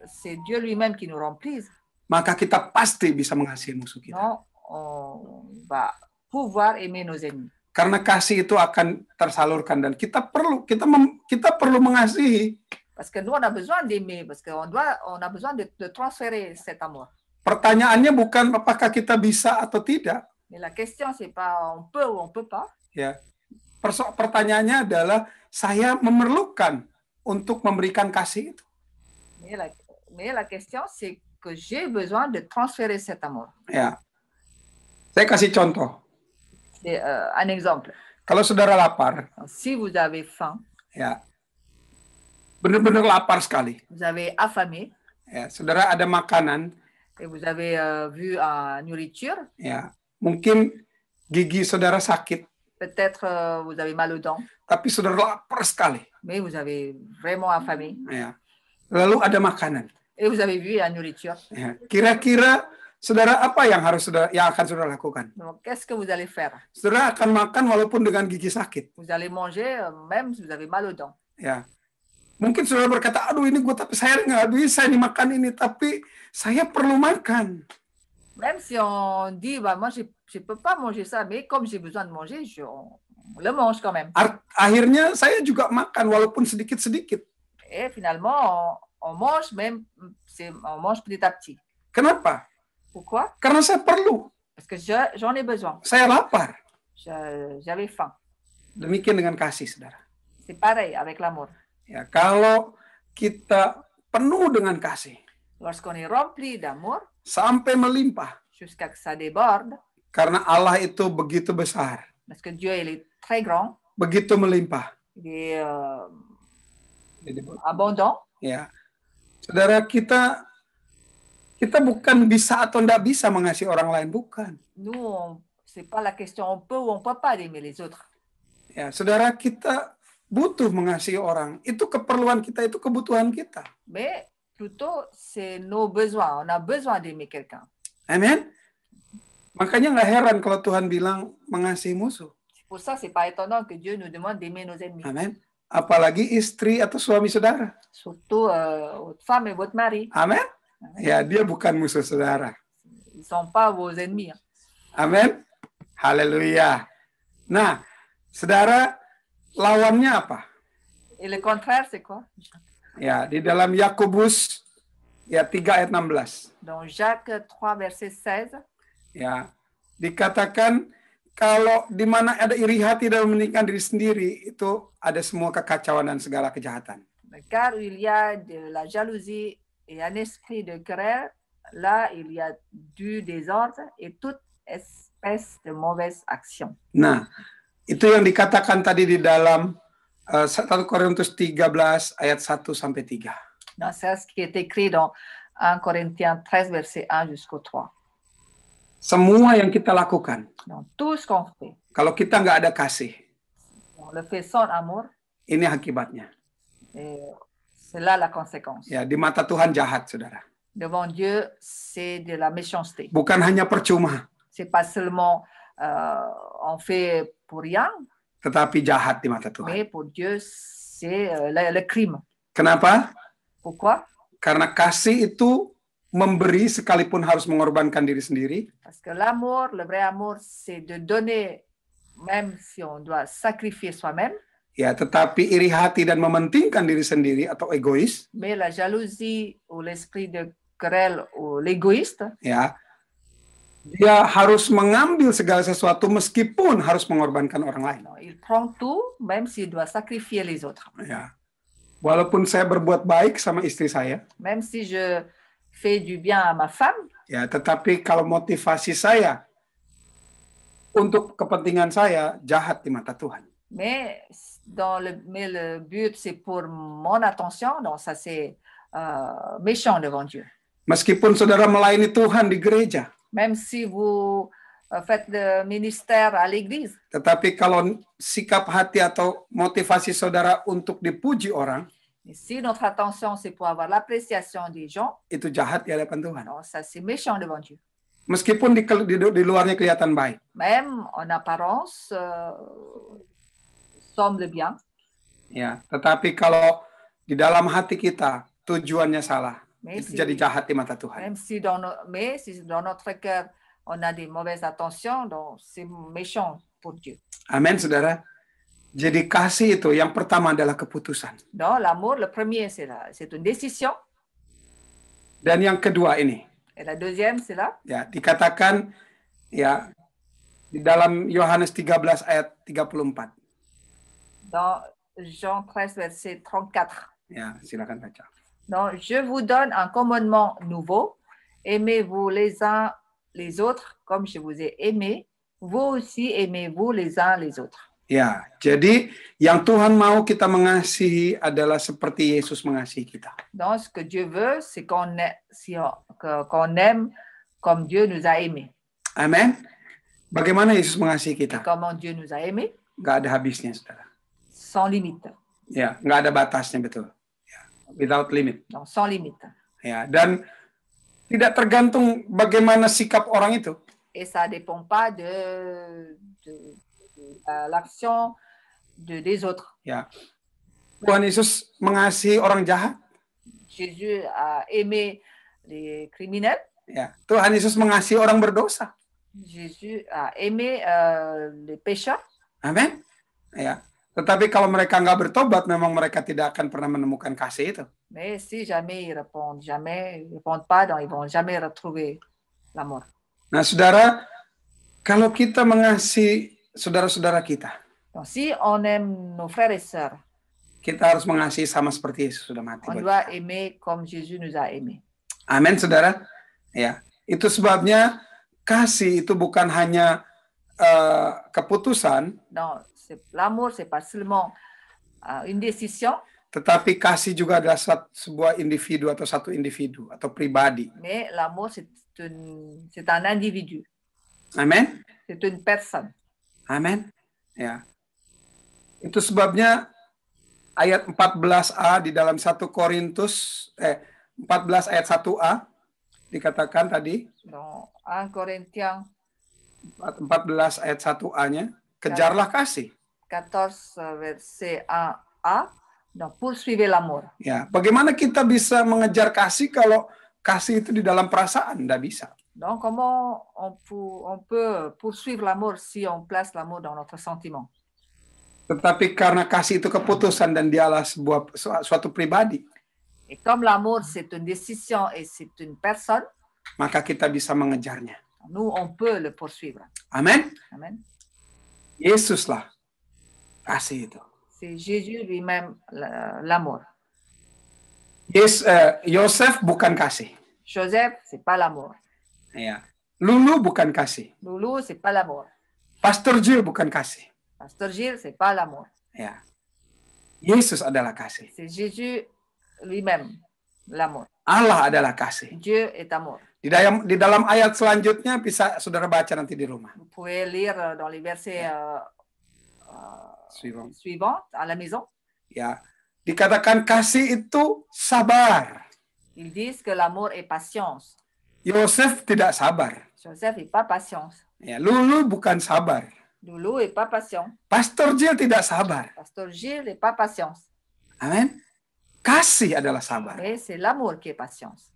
c'est Dieu lui-même qui nous remplisse, maka kita pasti bisa mengasihi musuh kita. non, on va pouvoir aimer nos ennemis. Karena kasih itu akan tersalurkan dan kita perlu mengasihi. Parce que nous, on a besoin d'aimer, parce qu'on a besoin de transférer cet amour. Pertanyaannya bukan apakah kita bisa atau tidak. Mais la question, c'est pas on peut ou on peut pas. Ya. Pertanyaannya adalah saya memerlukan untuk memberikan kasih itu. Mais la question, c'est que j'ai besoin de transférer cet amour. Ya. Saya kasih contoh. C'est un exemple. Kalau saudara lapar, Si vous avez faim, ya, benar-benar lapar sekali. vous avez affamé, Ya, saudara ada makanan, et vous avez vu la nourriture, ya, mungkin gigi saudara sakit, peut-être vous avez mal aux dents, tapi saudara lapar sekali. mais vous avez vraiment affamé, Ya. Lalu ada makanan. et vous avez vu la nourriture. Ya. Kira-kira saudara apa yang akan saudara lakukan? Donc, qu'est-ce que vous allez faire? Saudara akan makan walaupun dengan gigi sakit. Vous allez manger même si vous avez mal aux dents. Ya. Mungkin saudara berkata, aduh ini tapi saya nggak bisa nih makan ini, tapi saya perlu makan. Même si on dit, bah, moi, je ne peux pas manger ça, mais comme j'ai besoin de manger, on le mange quand même. Akhirnya saya juga makan walaupun sedikit-sedikit. Et finalement, on mange même, on mange petit à petit. Kenapa? Pourquoi? Karena saya perlu. Parce que j'en ai besoin. Saya lapar. J'avais faim. Demikian dengan kasih, saudara. C'est pareil avec l'amour. Ya, kalau kita penuh dengan kasih, Lorsqu'on est rempli d'amour, sampai melimpah, jusqu'à que ça déborde, karena Allah itu begitu besar, parce que Dieu, il est très grand, begitu melimpah, il est abondant. Ya, saudara, kita bukan bisa atau tidak bisa mengasihi orang lain, bukan. Nous, c'est pas la question on peut ou on peut pas aimer les autres. Ya, saudara, kita butuh mengasihi orang. Itu keperluan kita, itu kebutuhan kita. Mais plutôt, c'est nos besoins. On a besoin d'aimer quelqu'un. Amen. Makanya nggak heran kalau Tuhan bilang mengasihi musuh. C'est pour ça, c'est pas étonnant que Dieu nous demande d'aimer nos ennemis. Amen. Apalagi istri atau suami saudara. Surtout votre femme et votre mari. Amen. Ya, dia bukan musuh saudara. Ils sont pas vos ennemis. Amin. Haleluya. Nah, saudara, lawannya apa? Et le contraire, c'est quoi? Ya, di dalam Yakobus ya 3 ayat 16. Dans Jacques 3, verset 16, Ya, dikatakan kalau di mana ada iri hati dan mementingkan diri sendiri, itu ada semua kekacauan dan segala kejahatan. car il y a de la jalousie et un esprit de querelle, là il y a du désordre et toute espèce de mauvaise action. Nah, itu yang dikatakan tadi di dalam 1 Korintus 13 ayat 1 sampai 3. Donc, c'est ce qui est écrit dans 1 Corinthiens 13, verset 1 jusqu'au 3. Semua yang kita lakukan, Donc, tout ce qu'on fait, kalau kita nggak ada kasih, on le fait sans amour, ini akibatnya. et c'est là la conséquence. Ya, di mata Tuhan jahat, saudara. Devant Dieu, c'est de la méchanceté. Bukan hanya percuma, C'est pas seulement on fait pour rien, tetapi jahat di mata Tuhan. mais pour Dieu, c'est le crime. Kenapa? Pourquoi? Karena kasih itu memberi sekalipun harus mengorbankan diri sendiri. Parce que l'amour, le vrai amour, c'est de donner, même si on doit sacrifier soi-même. Ya, tetapi iri hati dan mementingkan diri sendiri atau egois, Mais la jalousie ou l'esprit de querelle ou l'égoïste, ya, dia harus mengambil segala sesuatu meskipun harus mengorbankan orang lain. il prend tout, même s'il doit sacrifier les autres. Ya. Walaupun saya berbuat baik sama istri saya, Même si je fais du bien à ma femme, ya, tetapi kalau motivasi saya untuk kepentingan saya jahat di mata Tuhan. Mais le but, c'est pour mon attention. Donc, ça, c'est méchant devant Dieu. Meskipun saudara melayani Tuhan di gereja, Même si vous faites le ministère à l'église, tetapi kalau sikap hati atau motivasi saudara untuk dipuji orang, et si notre attention, c'est pour avoir l'appréciation des gens, itu jahat di hadapan Tuhan. alors ça, c'est méchant devant Dieu. Meskipun di luarnya kelihatan baik. Même en apparence, semble bien. Ya, tetapi kalau di dalam hati kita tujuannya salah, Mais itu jadi jahat di mata Tuhan. Même si si dans notre cœur, on a des mauvaises intentions, donc c'est méchant pour Dieu. Amin, saudara. Jadi kasih itu yang pertama adalah keputusan. Donc l'amour, le premier, c'est une décision. Dan yang kedua ini. Et la deuxième, c'est là. Ya, dikatakan ya di dalam Yohanes 13 ayat 34. Dans Jean 13, verset 34. Ya, silakan baca. Donc, je vous donne un commandement nouveau. Aimez-vous les uns les autres comme je vous ai aimé. Vous aussi aimez-vous les uns les autres. Ya, jadi yang Tuhan mau kita mengasihi adalah seperti Yesus mengasihi kita. Donc, ce que Dieu veut, c'est qu'on aime comme Dieu nous a aimés. Amin. Bagaimana Yesus mengasihi Et kita? comment Dieu nous a aimés? Nggak ada habisnya, saudara. Sans limite. Ya, nggak ada batasnya, betul. Ya, without limit. Donc, sans limite. Ya, dan tidak tergantung bagaimana sikap orang itu. Et ça ne dépend pas de l'action des autres. Ya, Tuhan Yesus mengasihi orang jahat. Jésus a aimé les criminels. Ya, Tuhan Yesus mengasihi orang berdosa. Jésus a aimé les pécheurs. Amin. Ya, tetapi kalau mereka nggak bertobat, memang mereka tidak akan pernah menemukan kasih itu. Mais si jamais ils répondent pas, donc ils vont jamais retrouver l'amour. Nah, saudara, kalau kita mengasihi saudara-saudara kita, Donc si on aime nos frères et sœurs, kita harus mengasihi sama seperti Yesus sudah mati. on doit aimer comme Jésus nous a aimés. Amin, saudara. Ya, itu sebabnya kasih itu bukan hanya keputusan, Non, l'amour, c'est pas seulement une décision, tetapi kasih juga adalah sebuah individu atau satu individu atau pribadi. mais l'amour, c'est un individu, Amin. c'est une personne. Amin. Ya. Itu sebabnya ayat 14a di dalam 1 Korintus 14 ayat 1a dikatakan tadi. Dans 1 Corinthiens 14 ayat 1a-nya, kejarlah kasih. 14, verset 1a, donc poursuivez l'amour. Ya, bagaimana kita bisa mengejar kasih kalau kasih itu di dalam perasaan? Nggak bisa. Donc, comment on peut poursuivre l'amour si on place l'amour dans notre sentiment? Tetapi karena kasih itu keputusan dan dialah suatu pribadi, Et comme l'amour, c'est une décision et c'est une personne, maka kita bisa mengejarnya. nous, on peut le poursuivre. Amin. Amen. Yesuslah kasih itu. C'est Jésus lui-même l'amour. Yosef bukan kasih. Joseph, c'est pas l'amour. Ya. Lulu bukan kasih. Loulou, c'est pas l'amour. Pastor Jill bukan kasih. Pasteur Gilles, c'est pas l'amour. Ya. Yesus adalah kasih. C'est Jésus lui-même l'amour. Allah adalah kasih. Dieu est amour. Di dalam ayat selanjutnya bisa saudara baca nanti di rumah. Vous pouvez lire dans les versets suivants à la maison. Ya, dikatakan kasih itu sabar. Ils disent que l'amour est patience. Yosef tidak sabar. Joseph n'est pas patience. Ya, Lulu bukan sabar. Loulou n'est pas patient. Pastor Jill tidak sabar. Pasteur Gilles n'est pas patience. Amin. Kasih adalah sabar. Mais c'est l'amour qui est patience.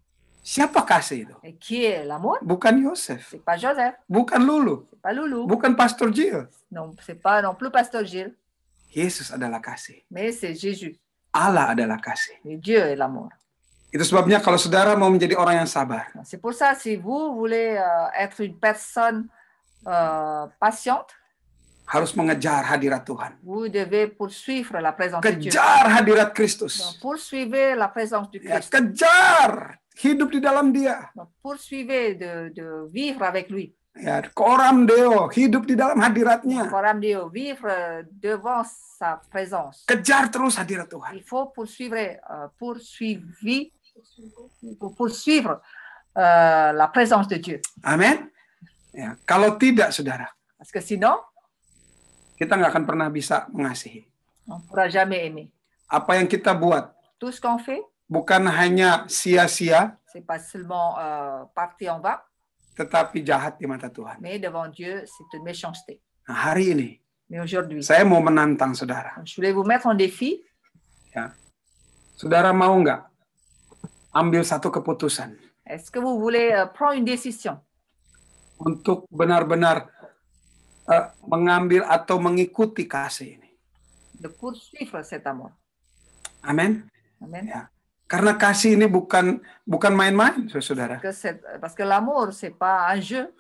Siapa kasih itu? Et qui est l'amour? Bukan Yosef. C'est pas Joseph. Bukan Lulu. C'est pas Loulou. Bukan Pastor Jill. Non, c'est pas non plus Pasteur Gilles. Yesus adalah kasih. Mais c'est Jésus. Allah adalah kasih. Et Dieu est l'amour. Itu sebabnya kalau saudara mau menjadi orang yang sabar, C'est pour ça, si vous voulez être une personne patiente, harus mengejar hadirat Tuhan. vous devez poursuivre la présence de Dieu. Kejar hadirat Kristus. Donc, poursuivez la présence du Ya, Christ. kejar hidup di dalam Dia. Donc, poursuivez de vivre avec lui. Ya, coram Deo, hidup di dalam hadiratnya. Coram Deo, vivre devant sa présence. Kejar terus hadirat Tuhan. Il faut poursuivre la présence de Dieu. Amin. Ya, kalau tidak, saudara, Parce que sinon, kita nggak akan pernah bisa mengasihi. on ne pourra jamais aimer. Apa yang kita buat Tout ce qu'on fait, bukan hanya sia-sia, c'est pas seulement parti en vain, tetapi jahat di mata Tuhan. mais devant Dieu, c'est une méchanceté. Nah, hari ini, Mais aujourd'hui, saya mau menantang saudara. je voulais vous mettre en défi. Ya. Saudara mau nggak ambil satu keputusan Est-ce que vous voulez prendre une décision untuk benar-benar mengambil atau mengikuti kasih ini? de poursuivre cet amour? Amin. Amen. Ya. Karena kasih ini bukan main-main, saudara. Parce que l'amour, c'est pas un jeu.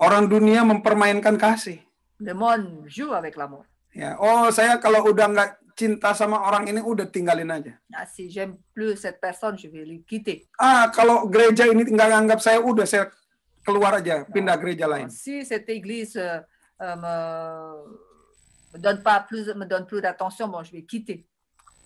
Orang dunia mempermainkan kasih. Le monde joue avec l'amour. Ya, oh saya kalau udah nggak cinta sama orang ini udah tinggalin aja. Ah, si j'aime plus cette personne, je vais le quitter. Ah, kalau gereja ini nggak anggap saya, udah saya keluar aja, pindah gereja lain. Si cette église me donne plus d'attention, bon, je vais quitter.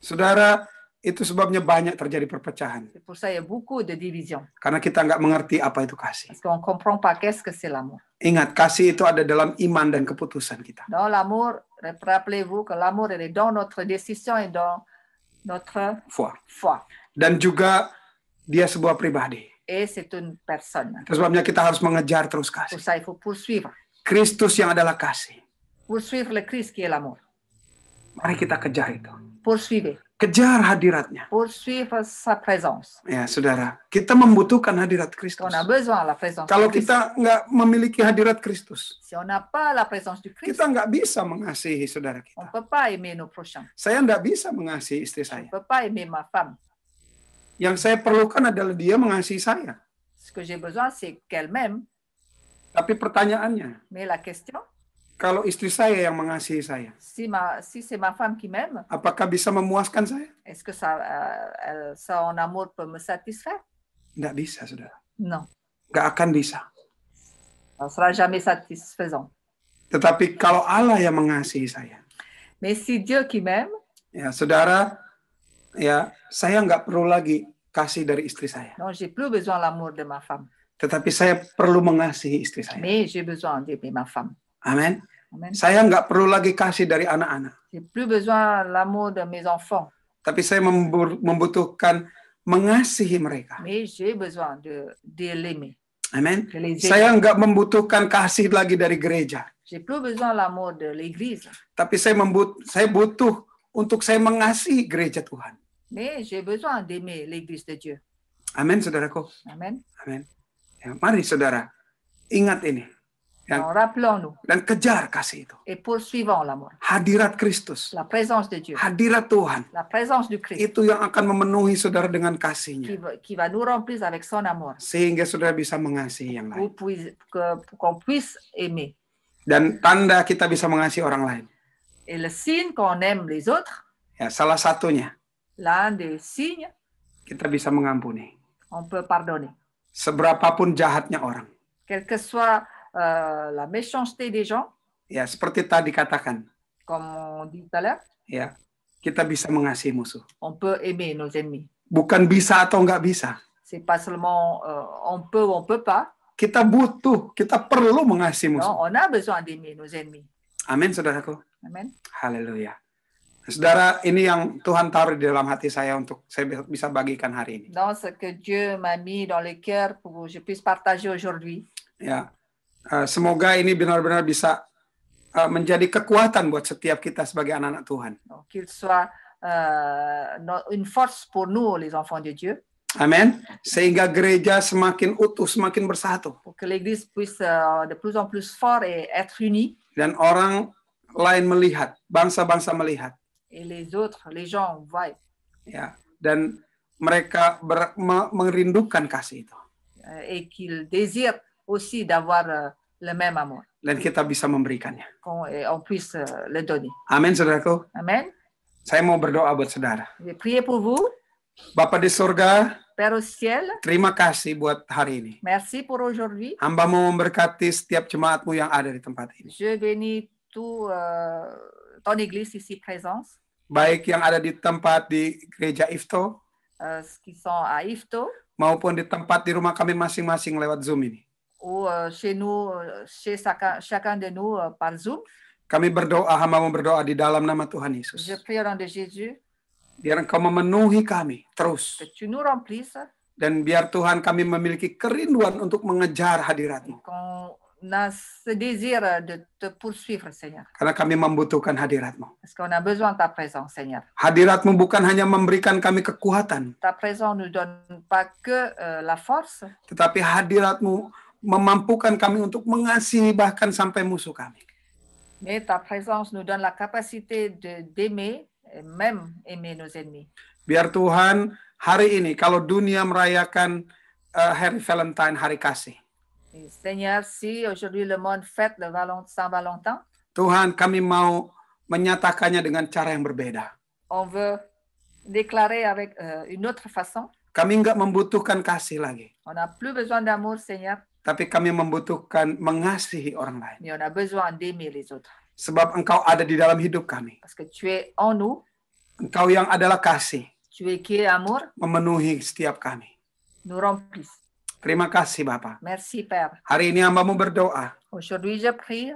Saudara, itu sebabnya banyak terjadi perpecahan. C'est pour ça qu'il y a beaucoup de divisions. Karena kita nggak mengerti apa itu kasih. Parce qu'on ne comprend pas qu'est-ce que c'est l'amour. Ingat, kasih itu ada dalam iman dan keputusan kita. Dans l'amour, rappelez-vous que l'amour est dans notre décision et dans notre foi. Dan juga dia sebuah pribadi. Et c'est une personne. Itu sebabnya kita harus mengejar terus kasih. Pour ça, il faut poursuivre. Kristus yang adalah kasih. Poursuivre le Christ qui est l'amour. Mari kita kejar itu. Poursuivez. Kejar hadiratnya. Poursuivre sa présence. Ya, saudara, kita membutuhkan hadirat Kristus. On a besoin de la présence Kalau de Christ. kita nggak memiliki hadirat Kristus, Si on n'a pas la présence du Christ, kita nggak bisa mengasihi saudara on ne kita. peut pas aimer nos prochains. Saya nggak bisa mengasihi istri On ne saya. peut pas aimer ma femme. Yang saya perlukan adalah dia mengasihi saya. Ce que j'ai besoin, c'est qu'elle m'aime. Tapi pertanyaannya, Mais la question, kalau istri saya yang mengasihi saya, si c'est ma femme qui m'aime, apakah bisa memuaskan saya? est-ce que ça en amour peut me satisfaire? Nggak bisa, saudara. Non, Nggak akan bisa. ça ne sera jamais satisfaisant. Tetapi kalau Allah yang mengasihi saya, Mais si Dieu qui m'aime, ya saudara, ya saya nggak perlu lagi kasih dari istri saya. non, j'ai plus besoin de l'amour de ma femme, Tetapi saya perlu mengasihi istri saya. mais j'ai besoin d'aimer ma femme. Amin. Amen. Saya nggak perlu lagi kasih dari anak-anak. J'ai plus besoin de l'amour de mes enfants, Tapi saya membutuhkan mengasihi mereka. mais j'ai besoin de l'aimer. Amin. De les aimer. Saya nggak membutuhkan kasih lagi dari gereja. J'ai plus besoin de l'amour de l'Église, Tapi saya butuh untuk saya mengasihi gereja Tuhan. mais j'ai besoin d'aimer l'Église de Dieu. Amin, saudaraku. Amen. Amin. Ya, mari saudara, ingat ini. Alors, rappelons-nous Dan kejar kasih itu. et poursuivons l'amour. Hadirat Kristus. La présence de Dieu, Hadirat Tuhan. la présence du Christ Itu yang akan memenuhi saudara dengan kasihnya. qui va nous remplir avec son amour Sehingga saudara bisa mengasihi yang lain. pour qu'on puisse aimer. Dan tanda kita bisa mengasihi orang lain. Et le signe qu'on aime les autres, Ya, salah satunya, l'un des signes, kita bisa mengampuni. on peut pardonner. Seberapapun jahatnya orang. Quelle que soit la méchanceté des gens, Ya, seperti tadi katakan. comme on dit tout à l'heure, Ya, kita bisa mengasihi musuh. on peut aimer nos ennemis. Bukan bisa atau nggak bisa. C'est pas seulement on peut ou on peut pas. Kita butuh, kita perlu mengasihi Non, musuh. on a besoin d'aimer nos ennemis. Amin, saudaraku. Amen. Haleluya. Saudara, ini yang Tuhan taruh di dalam hati saya untuk saya bisa bagikan hari ini. Dans ce que Dieu m'a mis dans le cœur pour que je puisse partager aujourd'hui. Ya, semoga ini benar-benar bisa menjadi kekuatan buat setiap kita sebagai anak-anak Tuhan. Donc, qu'il soit une force pour nous, les enfants de Dieu, Amin. Sehingga gereja semakin utuh, semakin bersatu. pour que l'Église puisse de plus en plus fort et être unie. Dan orang lain melihat, bangsa-bangsa melihat. Et les autres, les gens voient. Ya, dan mereka merindukan kasih itu. Et qu'ils désirent aussi d'avoir le même amour. Dan kita bisa memberikannya. On puisse le donner. Amin, saudaraku. Amen. Saya mau berdoa buat saudara. Je vais prier pour vous. Bapa di surga, Père au ciel, terima kasih buat hari ini. merci pour aujourd'hui. Hamba mau memberkati setiap jemaatmu yang ada di tempat ini. Je bénis tout ton église ici présente, Baik yang ada di tempat di gereja Ifto, qui sont à Ifto, maupun di tempat di rumah kami masing-masing lewat Zoom ini. ou chez nous, chez chacun de nous par Zoom. Kami berdoa, hamba mau berdoa di dalam nama Tuhan Yesus. Je prie au nom de Jésus Biar Engkau memenuhi kami terus. que tu nous remplisses, Dan biar Tuhan kami memiliki kerinduan untuk mengejar hadirat-Mu. qu'on a ce désir de te poursuivre, Seigneur, Karena kami membutuhkan hadirat-Mu. parce qu'on a besoin de ta présence, Seigneur. Hadirat-Mu bukan hanya memberikan kami kekuatan, Ta présence ne nous donne pas que la force, tetapi hadirat-Mu memampukan kami untuk mengasihi bahkan sampai musuh kami. mais ta présence nous donne la capacité d'aimer et même aimer nos ennemis. Biar Tuhan hari ini kalau dunia merayakan hari Valentine, hari kasih, Et Seigneur, si aujourd'hui le monde fête le Saint-Valentin, Tuhan kami mau menyatakannya dengan cara yang berbeda. on veut déclarer avec une autre façon. Kami nggak membutuhkan kasih lagi, On n'a plus besoin d'amour, Seigneur, tapi kami membutuhkan mengasihi orang lain. mais on a besoin d'aimer les autres. Sebab Engkau ada di dalam hidup kami. Parce que tu es en nous, Engkau yang adalah kasih, tu es qui est amour, memenuhi setiap kami. nous remplissent. Terima kasih Bapa. Merci, Père. Hari ini hamba-Mu berdoa, Aujourd'hui, je prie,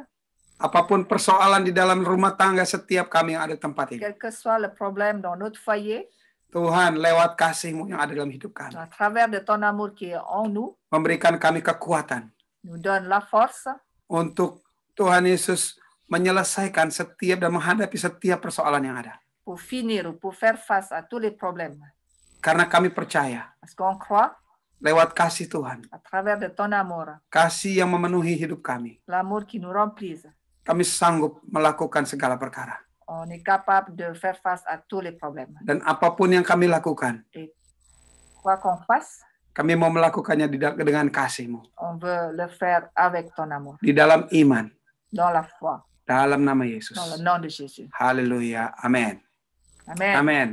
apapun persoalan di dalam rumah tangga setiap kami yang ada di tempat ini, quel que soit le problème dans notre foyer, Tuhan lewat kasih-Mu yang ada dalam hidup kami, à travers de ton amour qui est en nous, memberikan kami kekuatan nous donne la force untuk Tuhan Yesus menyelesaikan setiap dan menghadapi setiap persoalan yang ada. pour finir ou pour faire face à tous les problèmes. Karena kami percaya Parce qu'on croit, lewat kasih Tuhan, à travers de ton amour, kasih yang memenuhi hidup kami, l'amour qui nous remplisse, kami sanggup melakukan segala perkara. on est capable de faire face à tous les problèmes. Dan apapun yang kami lakukan, Quoi qu'on fasse, kami mau melakukannya dengan kasih-Mu, on veut le faire avec ton amour, di dalam iman, dans la foi, dalam nama Yesus. dans le nom de Jésus. Haleluya. Amin. Amen. Amin.